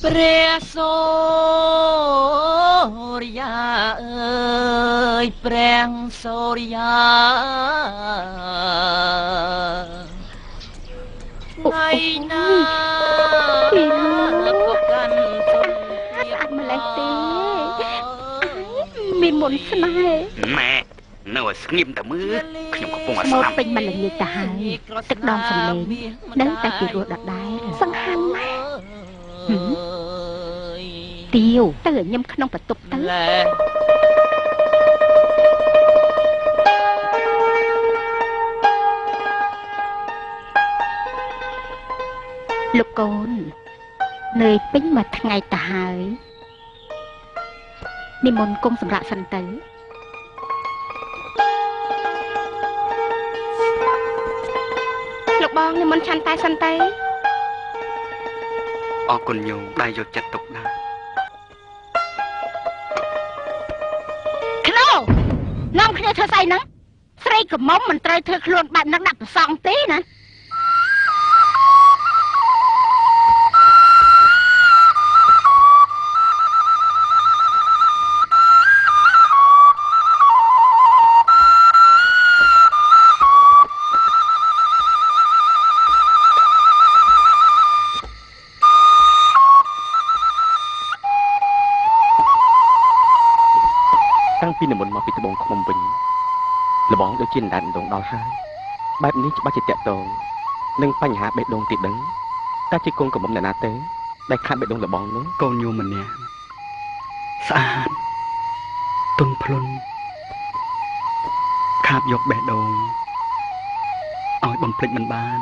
ព្រះសូរិយាអើយព្រះសូរិយាថ្ងៃណាក៏កាន់ទុនអត់ម្លេះទេមានមុនស្នេហ៍ម៉ែនៅឲ្យស្ងៀមតែមើលខ្ញុំកំពុងអាស្ដាប់ពេញម្លេះនេះទៅហើយទឹកដមសំឡេងនៅតែពីរស់ដដែលសង្ហាណាស់ទាវទៅឲ្យញឹមក្នុងបន្ទប់ទៅលោកកូននឿយពេញមួយថ្ងៃទៅហើយនិមន្តគង់សម្រាប់សិនទៅលោកបងនិមន្តឆាន់តែសិនទៅអរគុណញោមដែលយកចិត្តទុកដាក់ក្នូនាំគ្នាធ្វើស្អីហ្នឹងស្រីកមុំមិនត្រូវធ្វើខ្លួនបែបហ្នឹងដាក់ប្រសងទេណាពីនិមន្តមកពីត្បូងឃ្មុំវិញលបងដូចជាដណ្ដើមដងដល់ហើយបែបនេះច្បាស់ជាតាក់ទងនឹងបញ្ហាបេះដូងទៀតដឹងតែជាកូនកំមុំអ្នកណាទេដែលខាត់បេះដូងលបងនោះកូនញោមម្នាក់ស្អាតទន់ភ្លន់ខាបយកបេះដូងឲ្យបំភ្លេចមិនបាន